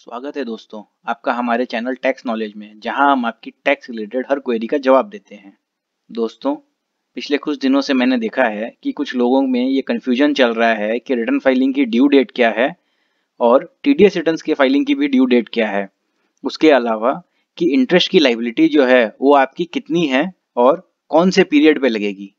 स्वागत है दोस्तों आपका हमारे चैनल टैक्स नॉलेज में, जहां हम आपकी टैक्स रिलेटेड हर क्वेरी का जवाब देते हैं। दोस्तों, पिछले कुछ दिनों से मैंने देखा है कि कुछ लोगों में ये कन्फ्यूजन चल रहा है कि रिटर्न फाइलिंग की ड्यू डेट क्या है और टीडीएस रिटर्न्स की फाइलिंग की भी ड्यू डेट क्या है। उसके अलावा कि इंटरेस्ट की लायबिलिटी जो है वो आपकी कितनी है और कौन से पीरियड पे लगेगी।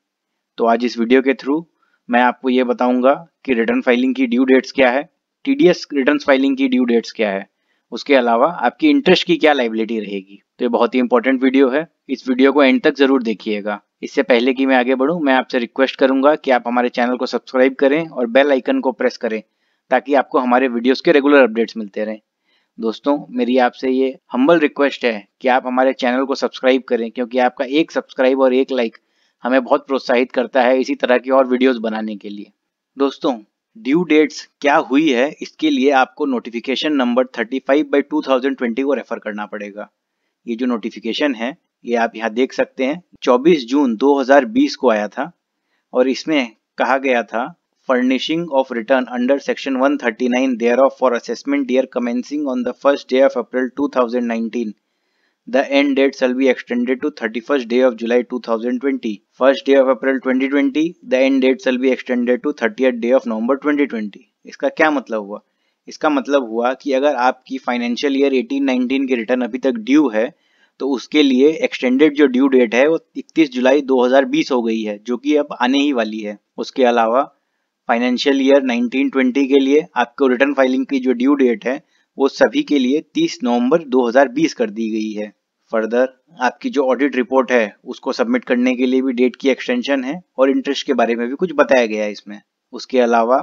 तो आज इस वीडियो के थ्रू मैं आपको ये बताऊंगा कि रिटर्न फाइलिंग की ड्यू डेट्स क्या है, टीडीएस रिटर्न फाइलिंग की ड्यू डेट्स क्या है, उसके अलावा आपकी इंटरेस्ट की क्या लायबिलिटी रहेगी। तो ये बहुत ही इंपॉर्टेंट वीडियो है, इस वीडियो को एंड तक जरूर देखिएगा। इससे पहले कि मैं आगे बढ़ूं, मैं आपसे रिक्वेस्ट करूंगा कि आप हमारे चैनल को सब्सक्राइब करें और बेल आइकन को प्रेस करें ताकि आपको हमारे वीडियोस के रेगुलर अपडेट्स मिलते रहें। दोस्तों, मेरी आपसे ये हम्बल रिक्वेस्ट है कि आप हमारे चैनल को सब्सक्राइब करें, क्योंकि आपका एक सब्सक्राइब और एक लाइक हमें बहुत प्रोत्साहित करता है इसी तरह की और वीडियोस बनाने के लिए। दोस्तों, ड्यू डेट्स क्या हुई है, इसके लिए आपको नोटिफिकेशन नंबर 35/2020 को रेफर करना पड़ेगा। ये जो नोटिफिकेशन है ये आप यहाँ देख सकते हैं, 24 जून 2020 को आया था और इसमें कहा गया था furnishing of return under section 139 thereof for assessment year commencing on the first day of April 2019. The end date shall be extended to 31st day of July 2020. First day of April 2020, the end date shall be extended to 30th day of November 2020. इसका क्या मतलब हुआ? इसका मतलब हुआ कि अगर आपकी फाइनेंशियल ईयर 18-19 की रिटर्न अभी तक ड्यू है तो उसके लिए एक्सटेंडेड जो ड्यू डेट है वो 31 जुलाई 2020 हो गई है, जो कि अब आने ही वाली है। उसके अलावा फाइनेंशियल ईयर 19-20 के लिए आपको रिटर्न फाइलिंग की जो ड्यू डेट है वो सभी के लिए 30 नवंबर 2020 कर दी गई है। फर्दर आपकी जो ऑडिट रिपोर्ट है उसको सबमिट करने के लिए भी डेट की एक्सटेंशन है और इंटरेस्ट के बारे में भी कुछ बताया गया है इसमें। उसके अलावा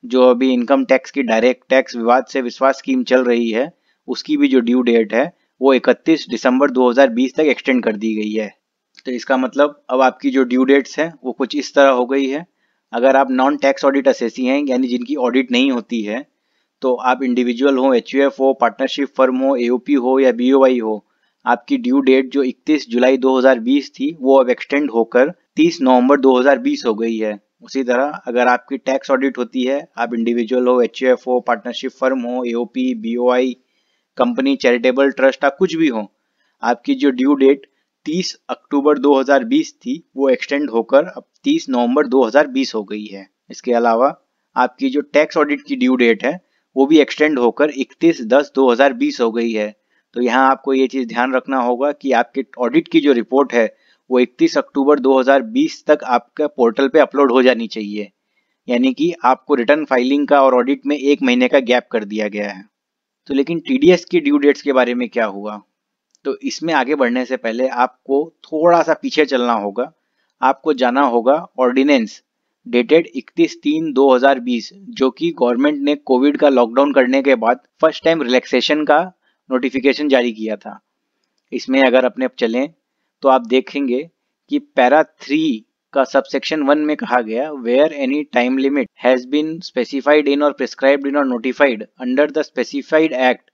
जो अभी इनकम टैक्स की डायरेक्ट टैक्स विवाद से विश्वास स्कीम चल रही है उसकी भी जो ड्यू डेट है वो 31 दिसंबर 2020 तक एक्सटेंड कर दी गई है। तो इसका मतलब अब आपकी जो ड्यू डेट्स है वो कुछ इस तरह हो गई है। अगर आप नॉन टैक्स ऑडिट असेसी हैं, यानी जिनकी ऑडिट नहीं होती है, तो आप इंडिविजुअल हो, एचयूएफ हो, पार्टनरशिप फर्म हो, एओपी हो या बीओआई हो, आपकी ड्यू डेट जो 31 जुलाई 2020 थी वो अब एक्सटेंड होकर 30 नवंबर 2020 हो गई है। उसी तरह अगर आपकी टैक्स ऑडिट होती है, आप इंडिविजुअल हो, एचयूएफ हो, पार्टनरशिप फर्म हो, AOP, BOI, company, charitable trust, आप कुछ भी हो, आपकी जो ड्यू डेट 30 अक्टूबर 2020 थी वो एक्सटेंड होकर अब 30 नवंबर 2020 हो गई है। इसके अलावा आपकी जो टैक्स ऑडिट की ड्यू डेट है वो भी एक्सटेंड होकर 31/10/2020 हो गई है। तो यहाँ आपको ये चीज़ ध्यान रखना होगा कि आपके ऑडिट की जो रिपोर्ट है वो 31 अक्टूबर 2020 तक आपका पोर्टल पे अपलोड हो जानी चाहिए, यानी कि आपको रिटर्न फाइलिंग का और ऑडिट में 1 महीने का गैप कर दिया गया है। तो लेकिन टीडीएस की ड्यू डेट्स के बारे में क्या हुआ? तो इसमें आगे बढ़ने से पहले आपको थोड़ा सा पीछे चलना होगा। आपको जाना होगा ऑर्डिनेंस डेटेड 31/3/2020, जो कि गवर्नमेंट ने कोविड का लॉकडाउन करने के बाद फर्स्ट टाइम रिलैक्सेशन का नोटिफिकेशन जारी किया था। इसमें अगर अपने चलें तो आप देखेंगे कि पैरा 3 का सबसेक्शन 1 में कहा गया, where any time limit has been specified in or prescribed in or notified under the specified act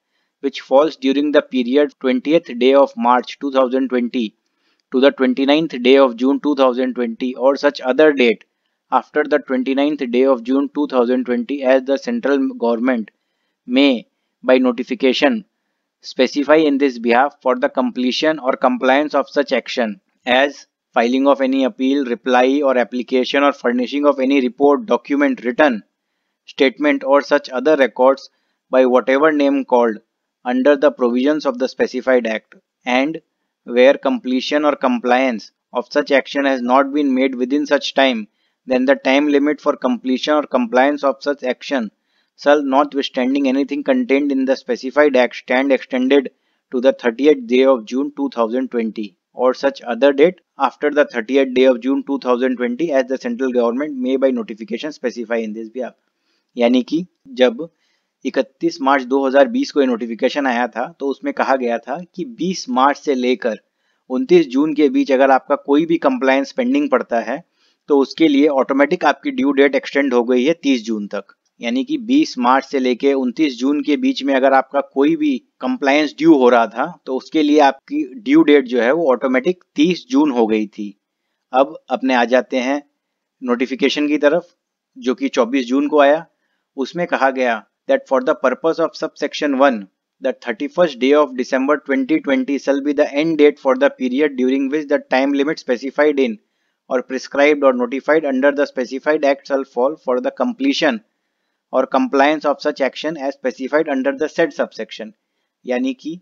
which falls during the period 20th day of March 2020 to the 29th day of June 2020 or such other date after the 29th day of June 2020 as the central government may by notification specify in this behalf for the completion or compliance of such action as filing of any appeal, reply or application or furnishing of any report, document, written statement or such other records by whatever name called under the provisions of the specified act, and where completion or compliance of such action has not been made within such time, then the time limit for completion or compliance of such action shall, notwithstanding anything contained in the specified act, stand extended to the 30th day of June 2020 or such other date after the 30th day of June 2020 as the central government may by notification specify in this behalf। यानी कि जब 31 मार्च 2020 को ये notification आया था तो उसमें कहा गया था कि 20 मार्च से लेकर 29 जून के बीच अगर आपका कोई भी कंप्लायंस पेंडिंग पड़ता है तो उसके लिए ऑटोमेटिक आपकी ड्यू डेट एक्सटेंड हो गई है 30 जून तक। यानी कि 20 मार्च से लेकर 29 जून के बीच में अगर आपका कोई भी कंप्लायंस ड्यू हो रहा था तो उसके लिए आपकी ड्यू डेट जो है वो ऑटोमेटिक 30 जून हो गई थी। अब अपने आ जाते हैं नोटिफिकेशन की तरफ, जो कि 24 जून को आया। उसमें कहा गया that for the purpose of subsection 1 The 31st day of December 2020 shall be the end date for the period during which the time limit specified in or prescribed or notified under the specified act shall fall for the completion or compliance of such action as specified under the said subsection। यानी कि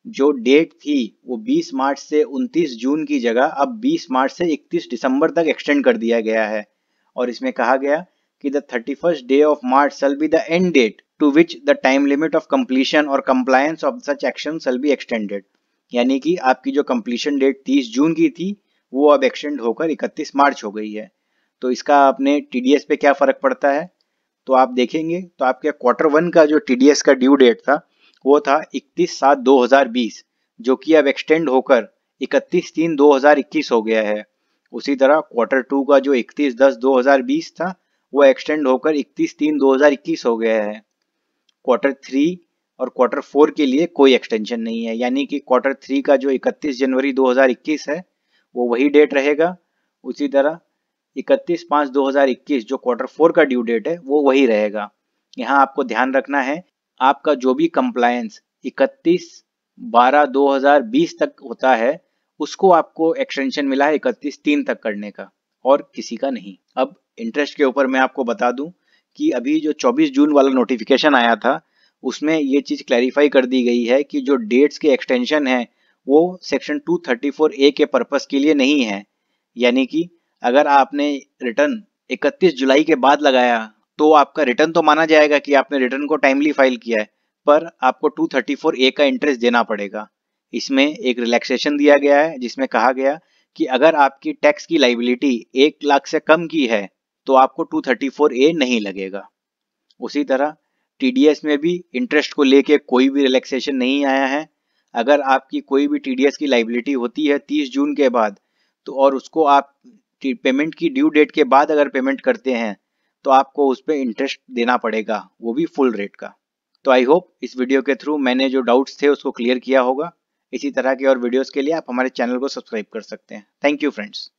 जो date थी वो 20 मार्च से 29 जून की जगह अब 20 मार्च से 31 दिसंबर तक एक्सटेंड कर दिया गया है। और इसमें कहा गया कि the 31st day of March shall be the end date to which the time limit of completion or compliance of such action shall be extended। यानी कि आपकी जो कंप्लीशन डेट 30 जून की थी वो अब एक्सटेंड होकर 31 मार्च हो गई है। तो इसका अपने टीडीएस पे क्या फर्क पड़ता है, तो आप देखेंगे तो आपके Q1 का जो टीडीएस का ड्यू डेट था वो था 31/7/2020, जो कि अब एक्सटेंड होकर 31/3/2021 हो गया है। उसी तरह Q2 का जो 31/10/2020 था वो एक्सटेंड होकर 31/3/2021 हो गया है। Q3 और Q4 के लिए कोई एक्सटेंशन नहीं है, यानी कि Q3 का जो 31 जनवरी 2021 है वो वही डेट रहेगा। उसी तरह 31/5/2021 जो Q4 का ड्यू डेट है वो वही रहेगा। यहाँ आपको ध्यान रखना है, आपका जो भी कंप्लायंस 31/12/2020 तक होता है उसको आपको एक्सटेंशन मिला है 31/3 तक करने का, और किसी का नहीं। अब इंटरेस्ट के ऊपर मैं आपको बता दूं कि अभी जो 24 जून वाला नोटिफिकेशन आया था उसमें ये चीज़ क्लैरिफाई कर दी गई है कि जो डेट्स के एक्सटेंशन है वो सेक्शन 234A के पर्पस के लिए नहीं है। यानी कि अगर आपने रिटर्न 31 जुलाई के बाद लगाया तो आपका रिटर्न तो माना जाएगा कि आपने रिटर्न को टाइमली फाइल किया है, पर आपको 234A का इंटरेस्ट देना पड़ेगा। इसमें एक रिलैक्सेशन दिया गया है जिसमें कहा गया कि अगर आपकी टैक्स की लाइबिलिटी 1 लाख से कम की है तो आपको 234A नहीं लगेगा। उसी तरह टीडीएस में भी इंटरेस्ट को लेके कोई भी रिलैक्सेशन नहीं आया है। अगर आपकी कोई भी टीडीएस की लाइबिलिटी होती है 30 जून के बाद तो और उसको आप पेमेंट की ड्यू डेट के बाद अगर पेमेंट करते हैं तो आपको उस पर इंटरेस्ट देना पड़ेगा, वो भी फुल रेट का। तो आई होप इस वीडियो के थ्रू मैंने जो डाउट्स थे उसको क्लियर किया होगा। इसी तरह के और वीडियोस के लिए आप हमारे चैनल को सब्सक्राइब कर सकते हैं। Thank you friends.